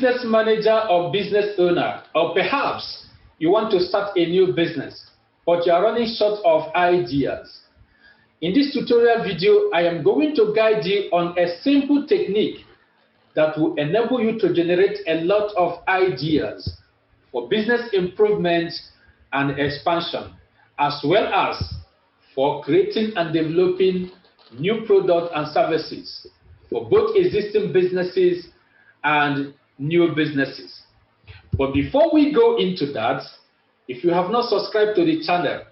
business manager or business owner, or perhaps you want to start a new business, but you are running short of ideas. In this tutorial video, I am going to guide you on a simple technique that will enable you to generate a lot of ideas for business improvement and expansion, as well as for creating and developing new products and services for both existing businesses and new businesses. But before we go into that, if you have not subscribed to the channel,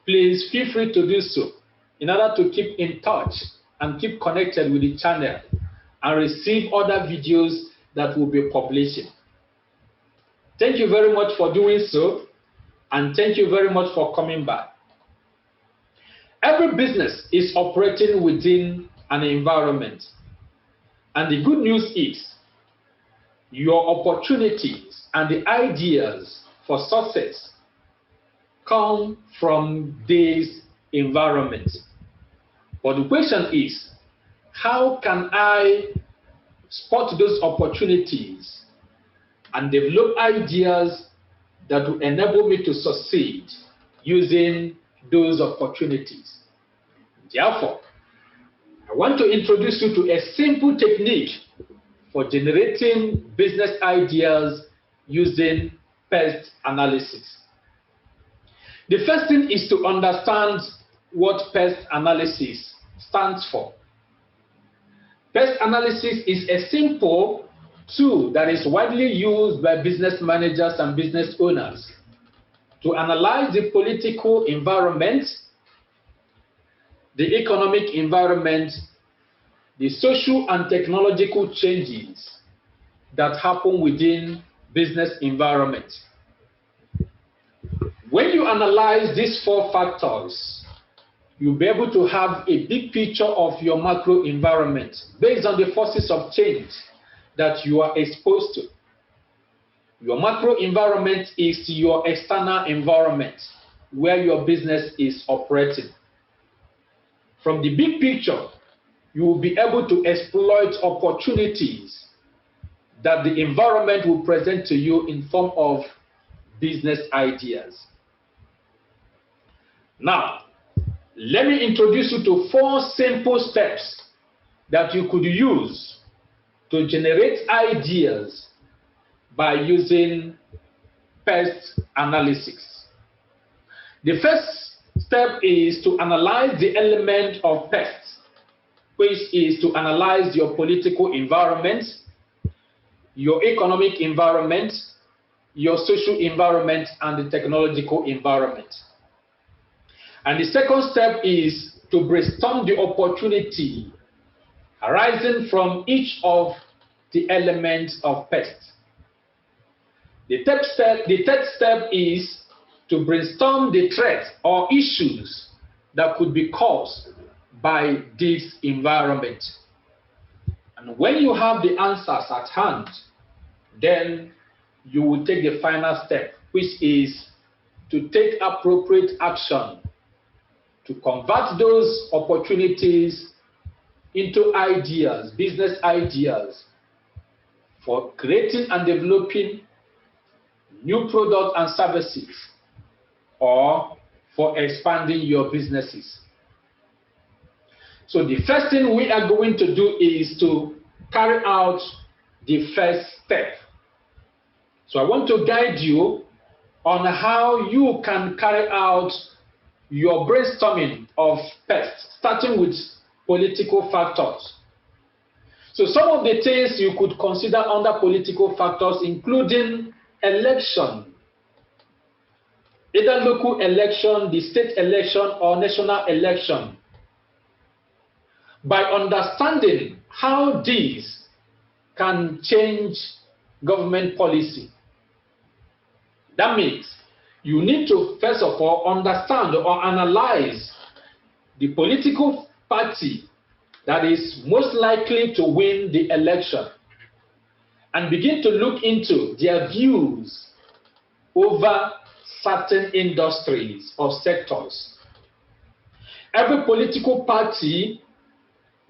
please feel free to do so in order to keep in touch and keep connected with the channel and receive other videos that will be publishing. Thank you very much for doing so, and thank you very much for coming back. Every business is operating within an environment, and the good news is your opportunities and the ideas for success come from this environment. But the question is, how can I spot those opportunities and develop ideas that will enable me to succeed using those opportunities? Therefore, I want to introduce you to a simple technique for generating business ideas using PEST analysis. The first thing is to understand what PEST analysis stands for. PEST analysis is a simple tool that is widely used by business managers and business owners to analyze the political environment, the economic environment, the social and technological changes that happen within business environment. When you analyze these four factors, you'll be able to have a big picture of your macro environment based on the forces of change that you are exposed to. Your macro environment is your external environment where your business is operating. From the big picture, you will be able to exploit opportunities that the environment will present to you in form of business ideas. Now, let me introduce you to 4 simple steps that you could use to generate ideas by using PEST analysis. The first step is to analyze the element of PEST, which is to analyze your political environment, your economic environment, your social environment, and the technological environment. And the second step is to brainstorm the opportunity arising from each of the elements of PEST. The third step is to brainstorm the threats or issues that could be caused by this environment. And when you have the answers at hand, then you will take the final step, which is to take appropriate action to convert those opportunities into ideas, business ideas, for creating and developing new products and services, or for expanding your businesses. So the first thing we are going to do is to carry out the first step. So I want to guide you on how you can carry out your brainstorming of PEST, starting with political factors. So some of the things you could consider under political factors, including election, either local election, the state election, or national election. By understanding how these can change government policy. That means you need to, first of all, understand or analyze the political party that is most likely to win the election and begin to look into their views over certain industries or sectors. Every political party,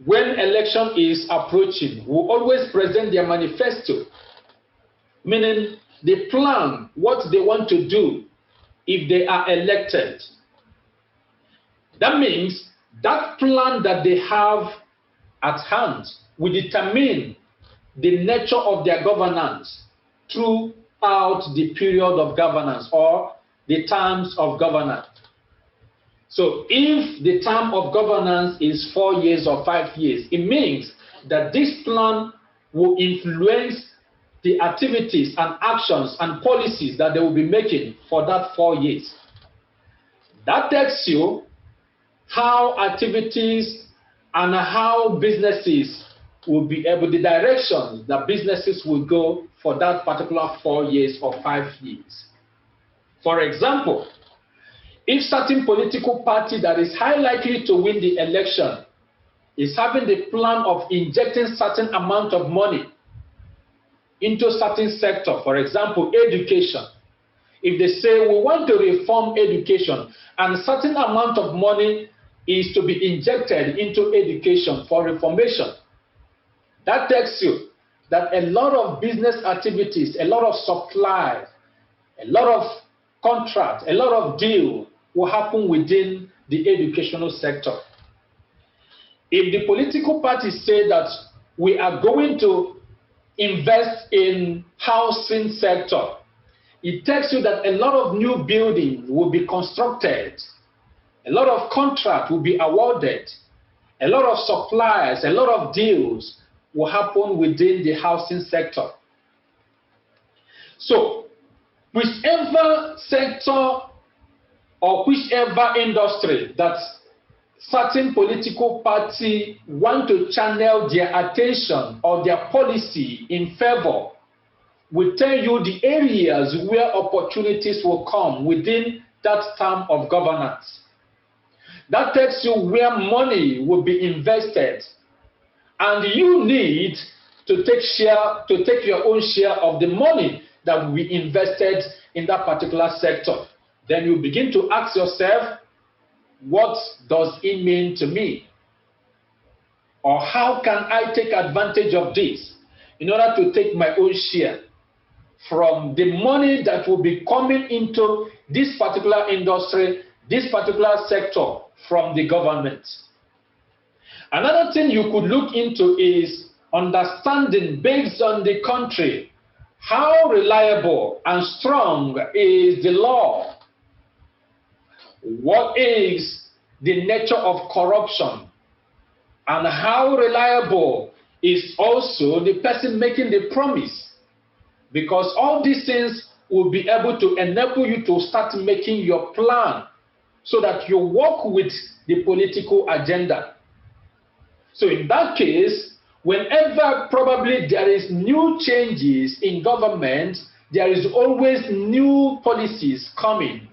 when election is approaching, will always present their manifesto meaning they plan what they want to do if they are elected. That means that plan that they have at hand will determine the nature of their governance throughout the period of governance or the terms of governance. So if the term of governance is 4 years or 5 years, it means that this plan will influence the activities and actions and policies that they will be making for that 4 years. That tells you how activities and how businesses will be able, the directions that businesses will go for that particular 4 years or 5 years. For example, if certain political party that is high likely to win the election is having the plan of injecting certain amount of money into certain sector, for example, education. If they say we want to reform education and certain amount of money is to be injected into education for reformation, that tells you that a lot of business activities, a lot of supply, a lot of contract, a lot of deal will happen within the educational sector. If the political parties say that we are going to invest in housing sector, it tells you that a lot of new buildings will be constructed, a lot of contract will be awarded, a lot of suppliers, a lot of deals will happen within the housing sector. So, whichever sector or whichever industry that certain political party want to channel their attention or their policy in favor will tell you the areas where opportunities will come within that term of governance. That tells you where money will be invested, and you need to take your own share of the money that will be invested in that particular sector. Then you begin to ask yourself, what does it mean to me? Or how can I take advantage of this in order to take my own share from the money that will be coming into this particular industry, this particular sector from the government? Another thing you could look into is understanding, based on the country, how reliable and strong is the law? What is the nature of corruption? And how reliable is also the person making the promise? Because all these things will be able to enable you to start making your plan so that you work with the political agenda. So in that case, whenever probably there is new changes in government, there is always new policies coming,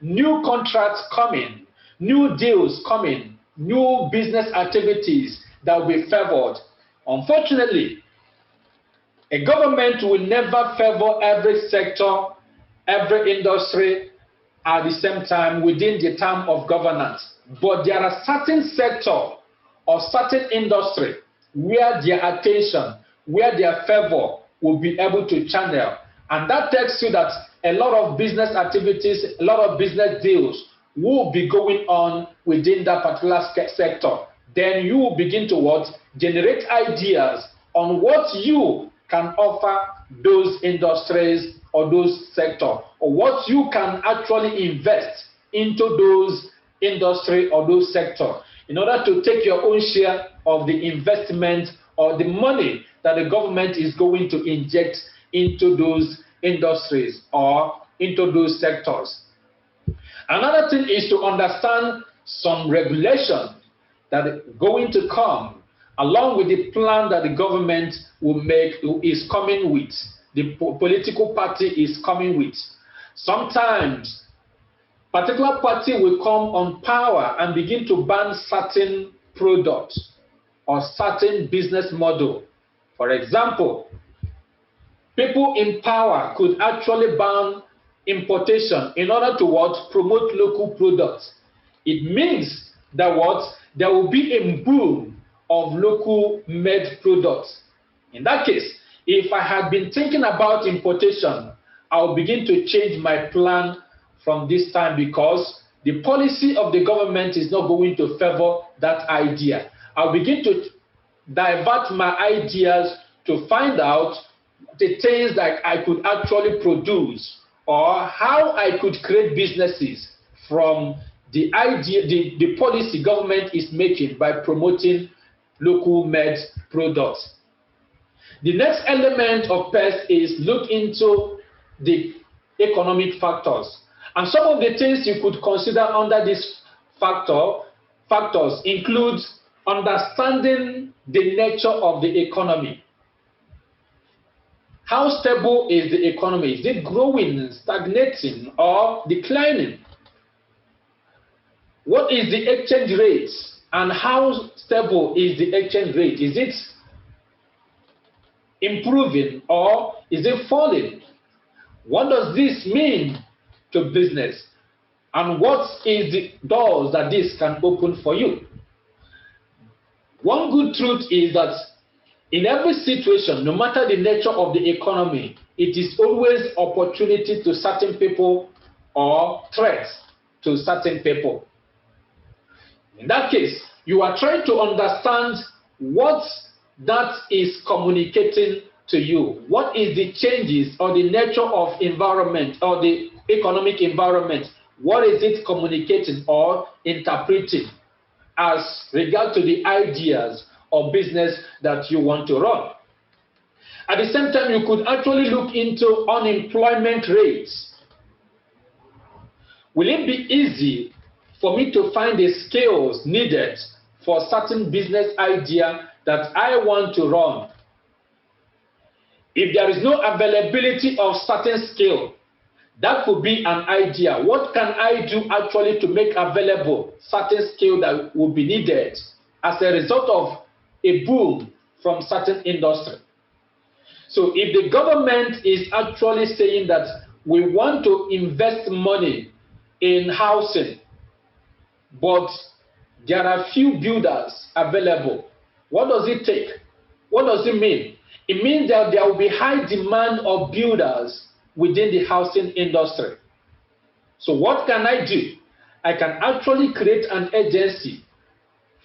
new contracts coming, new deals coming, new business activities that will be favored. Unfortunately, a government will never favor every sector, every industry at the same time within the term of governance. But there are certain sectors or certain industry where their attention, where their favor will be able to channel. And that tells you that a lot of business activities, a lot of business deals will be going on within that particular sector. Then you will begin to what? Generate ideas on what you can offer those industries or those sectors, or what you can actually invest into those industry or those sectors in order to take your own share of the investment or the money that the government is going to inject into those industries or into those sectors. Another thing is to understand some regulation that is going to come along with the plan that the government will make, is coming with, the political party is coming with. Sometimes particular party will come on power and begin to ban certain products or certain business model. For example, people in power could actually ban importation in order to what? Promote local products. It means that what? There will be a boom of local made products. In that case, If I had been thinking about importation, I'll begin to change my plan from this time because the policy of the government is not going to favor that idea. I'll begin to divert my ideas to find out the things that I could actually produce or how I could create businesses from the idea, the policy government is making by promoting local made products. The next element of PEST is look into the economic factors. And some of the things you could consider under this factors include understanding the nature of the economy. How stable is the economy? Is it growing, stagnating, or declining? What is the exchange rate and how stable is the exchange rate? Is it improving or is it falling? What does this mean to business? And what is the doors that this can open for you? One good truth is that in every situation, no matter the nature of the economy, it is always opportunity to certain people or threats to certain people. In that case, you are trying to understand what that is communicating to you. What is the changes or the nature of environment or the economic environment? What is it communicating or interpreting as regard to the ideas or business that you want to run? At the same time, you could actually look into unemployment rates. Will it be easy for me to find the skills needed for certain business idea that I want to run? If there is no availability of certain skill, that could be an idea. What can I do actually to make available certain skill that will be needed as a result of a boom from certain industry? So if the government is actually saying that we want to invest money in housing, but there are few builders available, what does it take? What does it mean? It means that there will be high demand of builders within the housing industry. So what can I do? I can actually create an agency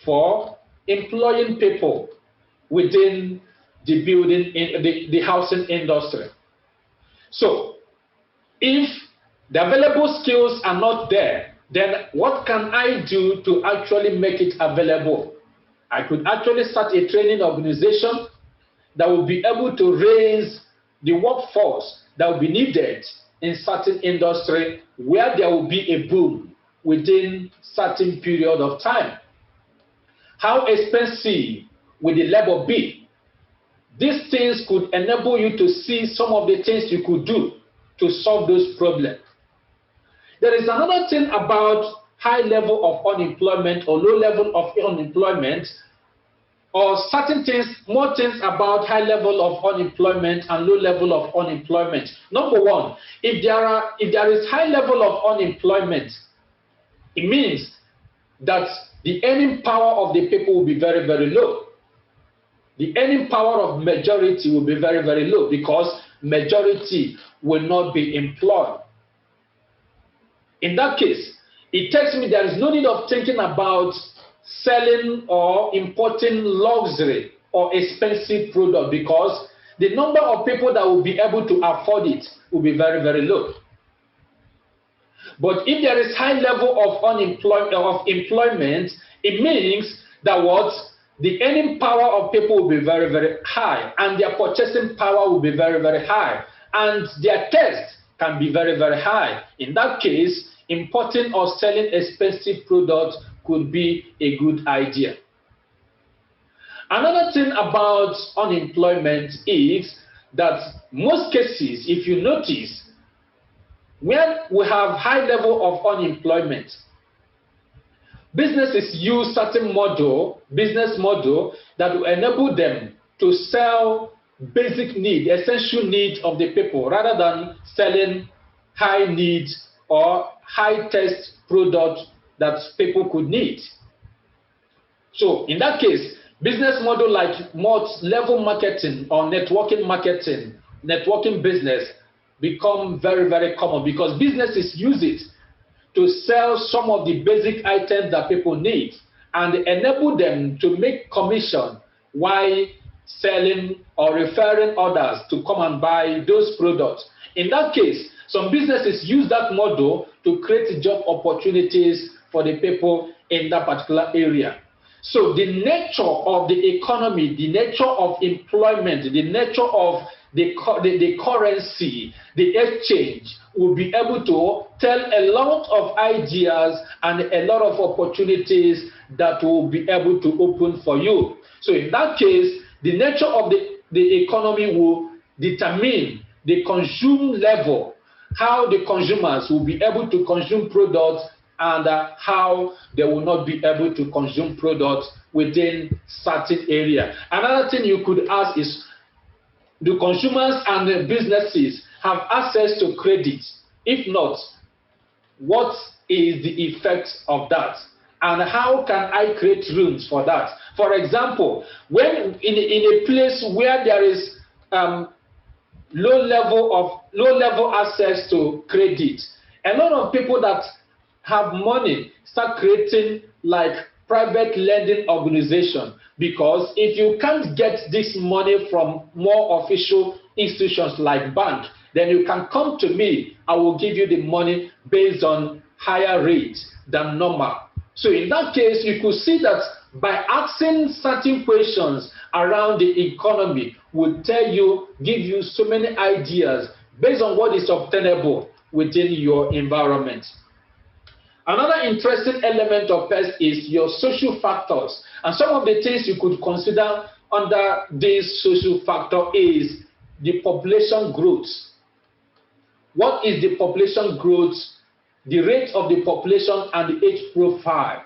for employing people within the building in the housing industry. So if the available skills are not there, then what can I do to actually make it available? I could actually start a training organization that will be able to raise the workforce that will be needed in certain industry where there will be a boom within certain period of time. How expensive will the labor be? These things could enable you to see some of the things you could do to solve those problems. There is another thing about high level of unemployment or low level of unemployment, or certain things, more things about high level of unemployment and low level of unemployment. Number one, if there is high level of unemployment, it means that the earning power of the people will be very, very low. The earning power of majority will be very, very low because majority will not be employed. In that case, it tells me there is no need of thinking about selling or importing luxury or expensive product because the number of people that will be able to afford it will be very, very low. But if there is high level of employment, it means that what? The earning power of people will be very, very high, and their purchasing power will be very, very high, and their taste can be very, very high. In that case, importing or selling expensive products could be a good idea. Another thing about unemployment is that most cases, if you notice, when we have high level of unemployment, businesses use certain business model that will enable them to sell basic need, essential needs of the people, rather than selling high needs or high test products that people could need. So in that case, Business model like multi-level marketing or networking business become very, very common because businesses use it to sell some of the basic items that people need and enable them to make commission while selling or referring others to come and buy those products. In that case, some businesses use that model to create job opportunities for the people in that particular area. So the nature of the economy, the nature of employment, the nature of the currency, the exchange will be able to tell a lot of ideas and a lot of opportunities that will be able to open for you. So in that case, the nature of the economy will determine the consume level, how the consumers will be able to consume products and how they will not be able to consume products within certain area. Another thing you could ask is, do consumers and the businesses have access to credit? If not, what is the effect of that? And how can I create rooms for that? For example, when in a place where there is low level access to credit, a lot of people that have money start creating like private lending organization, because if you can't get this money from more official institutions like bank, then you can come to me. I will give you the money based on higher rates than normal. So in that case, you could see that by asking certain questions around the economy would tell you, give you so many ideas based on what is obtainable within your environment. Another interesting element of PEST is your social factors. And some of the things you could consider under this social factor is the population growth. What is the population growth, the rate of the population, and the age profile?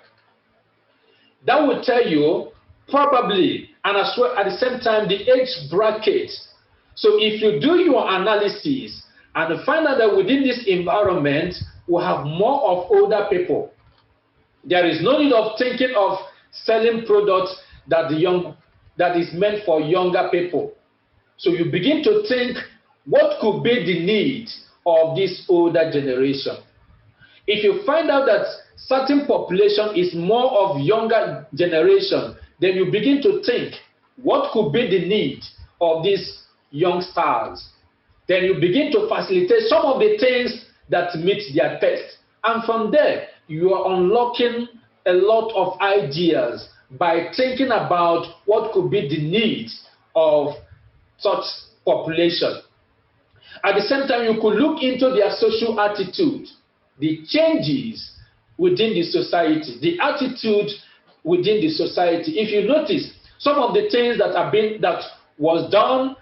That will tell you probably, and as well at the same time, the age bracket. So if you do your analysis and find out that within this environment, we have more of older people, there is no need of thinking of selling products that is meant for younger people. So you begin to think, what could be the need of this older generation? If you find out that certain population is more of younger generation, then you begin to think, what could be the need of these youngsters? Then you begin to facilitate some of the things that meet their taste. And from there, you are unlocking a lot of ideas by thinking about what could be the needs of such population. At the same time, you could look into their social attitude, the changes within the society, the attitude within the society. If you notice, some of the things that was done,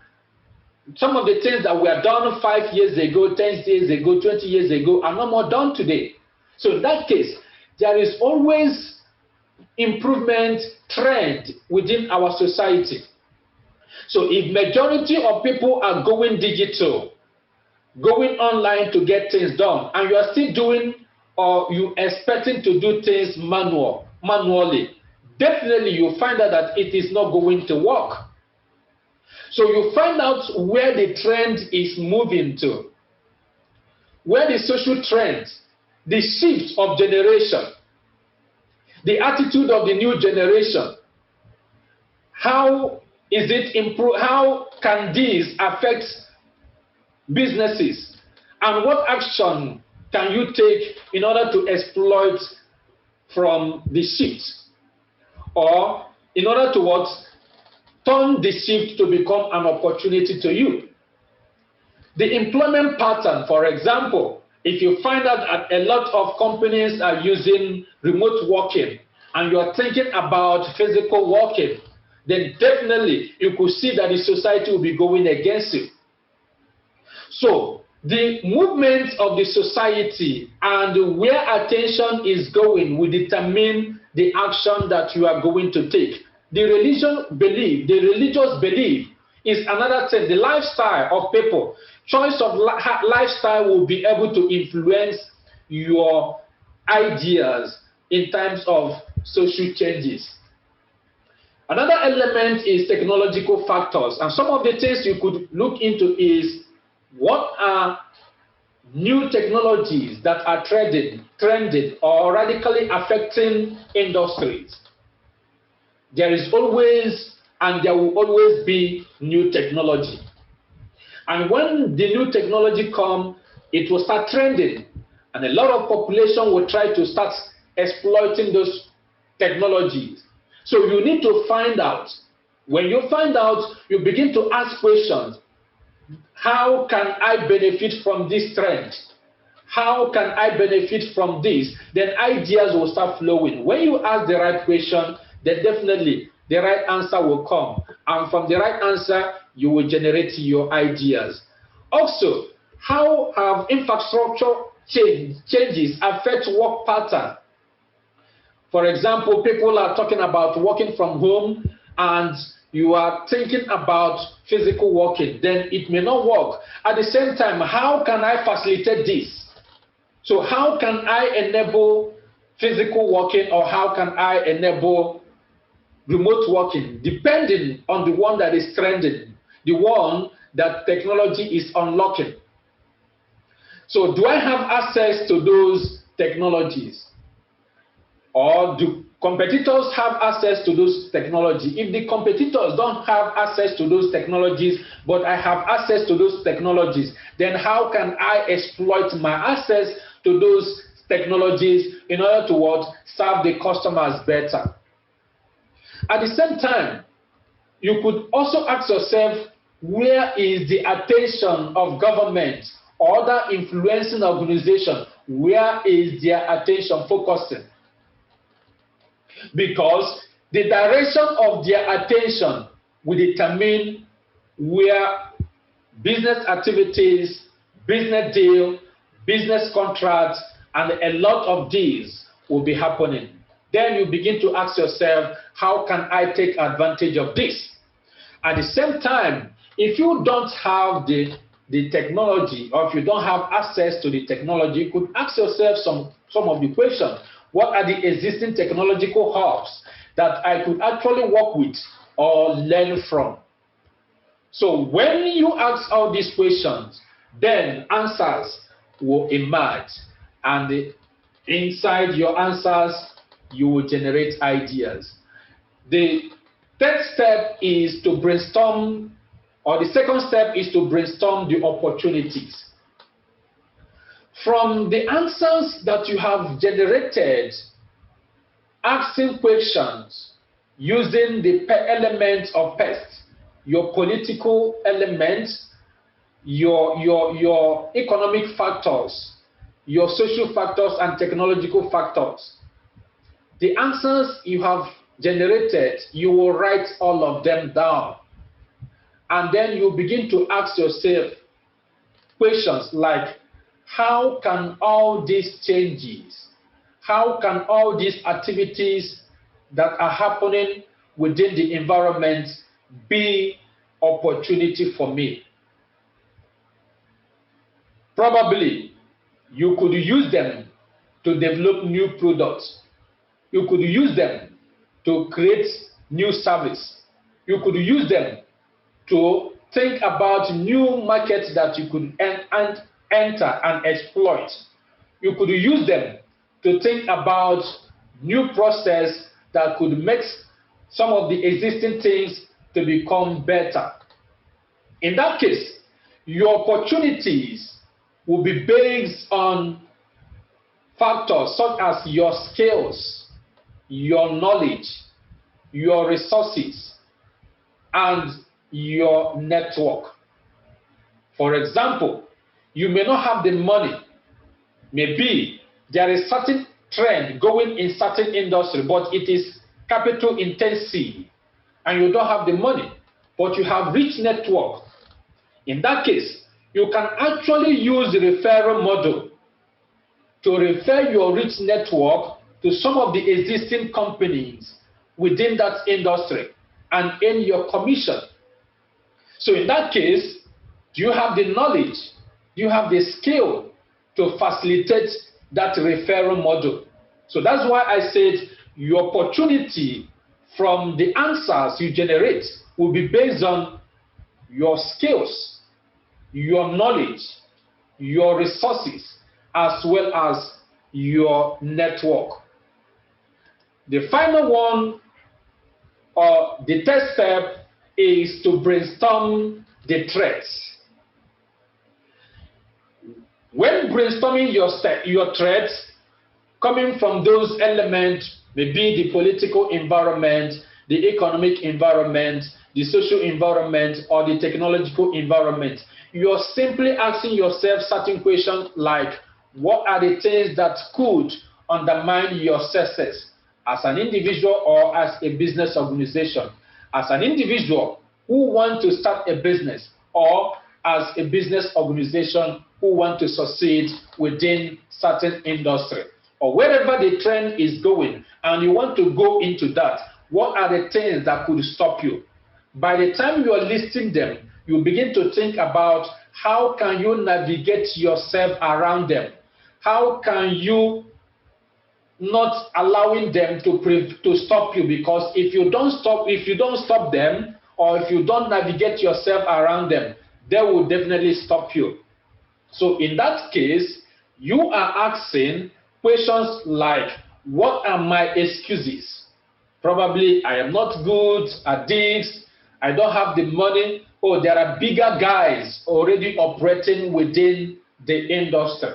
some of the things that were done 5 years ago, 10 years ago, 20 years ago are no more done today. So in that case, there is always improvement trend within our society. So if majority of people are going digital, going online to get things done, and you are still doing or you expecting to do things manually, definitely you find out that it is not going to work. So you find out where the trend is moving to, where the social trends, the shift of generation, the attitude of the new generation. How is it improve? How can this affect businesses? And what action can you take in order to exploit from the shift? Or in order to what? Turn the shift to become an opportunity to you. The employment pattern, for example, if you find out that a lot of companies are using remote working and you are thinking about physical working, then definitely you could see that the society will be going against you. So the movement of the society and where attention is going will determine the action that you are going to take. The religious belief is another thing. The lifestyle of people, choice of lifestyle will be able to influence your ideas in terms of social changes. Another element is technological factors, and some of the things you could look into is what are new technologies that are trending or radically affecting industries. There is always and there will always be new technology. And when the new technology comes, it will start trending, and a lot of population will try to start exploiting those technologies. So you need to find out. When you find out, you begin to ask questions. How can I benefit from this trend? How can I benefit from this? Then ideas will start flowing. When you ask the right question, then definitely the right answer will come. And from the right answer, you will generate your ideas. Also, how have infrastructure changes affect work pattern? For example, people are talking about working from home and you are thinking about physical working, then it may not work. At the same time, how can I facilitate this? So how can I enable physical working, or how can I enable remote working, depending on the one that is trending, the one that technology is unlocking? So do I have access to those technologies? Or do competitors have access to those technologies? If the competitors don't have access to those technologies, but I have access to those technologies, then how can I exploit my access to those technologies in order to what? Serve the customers better. At the same time, you could also ask yourself, where is the attention of government or other influencing organizations? Where is their attention focusing? Because the direction of their attention will determine where business activities, business deal, business contracts, and a lot of these will be happening. Then you begin to ask yourself, how can I take advantage of this? At the same time, if you don't have the technology, or if you don't have access to the technology, you could ask yourself some of the questions. What are the existing technological hubs that I could actually work with or learn from? So when you ask all these questions, then answers will emerge, and inside your answers, you will generate ideas. The third step is to brainstorm, or the second step is to brainstorm the opportunities. From the answers that you have generated, asking questions using the elements of PEST, your political elements, your economic factors, your social factors, and technological factors. The answers you have generated, you will write all of them down. And then you begin to ask yourself questions like, how can all these changes, how can all these activities that are happening within the environment be opportunity for me? Probably you could use them to develop new products. You could use them to create new service. You could use them to think about new markets that you could enter and exploit. You could use them to think about new process that could make some of the existing things to become better. In that case, your opportunities will be based on factors such as your skills, your knowledge, your resources, and your network. For example, you may not have the money. Maybe there is certain trend going in certain industry, but it is capital intensive, and you don't have the money, but you have rich network. In that case, you can actually use the referral model to refer your rich network to some of the existing companies within that industry and earn your commission. So in that case, do you have the knowledge? Do you have the skill to facilitate that referral model? So that's why I said your opportunity from the answers you generate will be based on your skills, your knowledge, your resources, as well as your network. The final one, or the third step, is to brainstorm the threats. When brainstorming your threats, coming from those elements, maybe the political environment, the economic environment, the social environment, or the technological environment, you're simply asking yourself certain questions like, what are the things that could undermine your success as an individual or as a business organization? As an individual who wants to start a business, or as a business organization who want to succeed within certain industry, or wherever the trend is going and you want to go into that, what are the things that could stop you? By the time you are listing them, you begin to think about how can you navigate yourself around them? How can you not allowing them to stop you? Because if you don't stop them, or if you don't navigate yourself around them, they will definitely stop you. So in that case, you are asking questions like, what are my excuses? Probably I am not good at this, I don't have the money, or there are bigger guys already operating within the industry.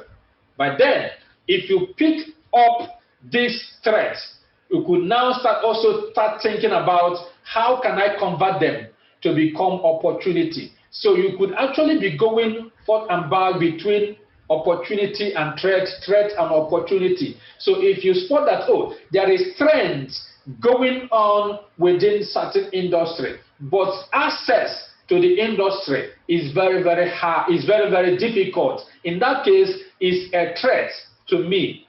But then, if you pick up these threats, you could now start thinking about how can I convert them to become opportunity. So you could actually be going forth and back between opportunity and threat and opportunity. So if you spot that, oh, there is trends going on within certain industry, but access to the industry is very, very hard, is very, very difficult. In that case, it's a threat to me.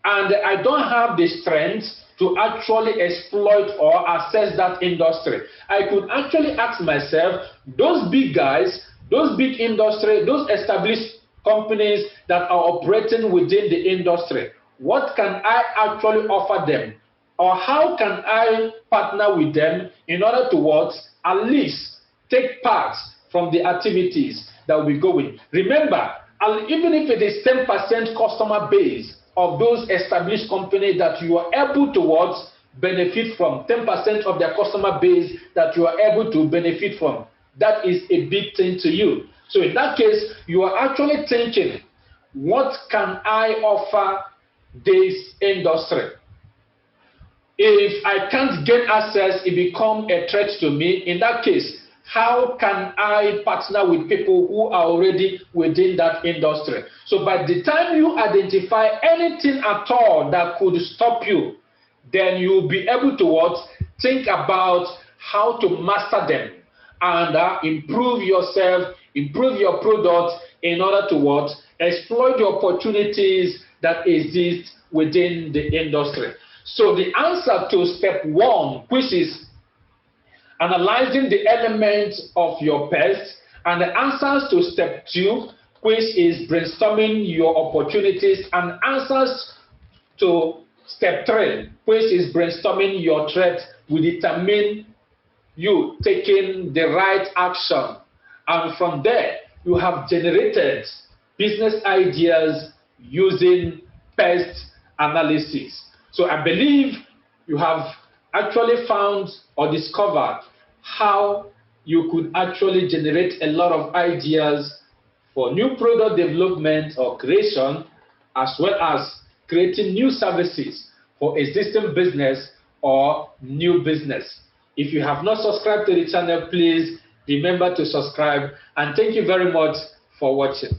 And I don't have the strength to actually exploit or access that industry. I could actually ask myself, those big guys, those big industry, those established companies that are operating within the industry, what can I actually offer them? Or how can I partner with them in order to what? At least take part from the activities that will be going. Remember, even if it is 10% customer base of those established companies that you are able to what? Benefit from, 10% of their customer base that you are able to benefit from, that is a big thing to you. So in that case, you are actually thinking, what can I offer this industry? If I can't get access, it becomes a threat to me. In that case, how can I partner with people who are already within that industry? So by the time you identify anything at all that could stop you, then you'll be able to what? Think about how to master them and improve yourself, improve your product in order to what? Exploit the opportunities that exist within the industry. So the answer to step one, which is analyzing the elements of your PEST, and the answers to step two, which is brainstorming your opportunities, and answers to step three, which is brainstorming your threat, will determine you taking the right action. And from there, you have generated business ideas using PEST analysis. So I believe you have actually found or discovered how you could actually generate a lot of ideas for new product development or creation, as well as creating new services for existing business or new business. If you have not subscribed to the channel, please remember to subscribe, and thank you very much for watching.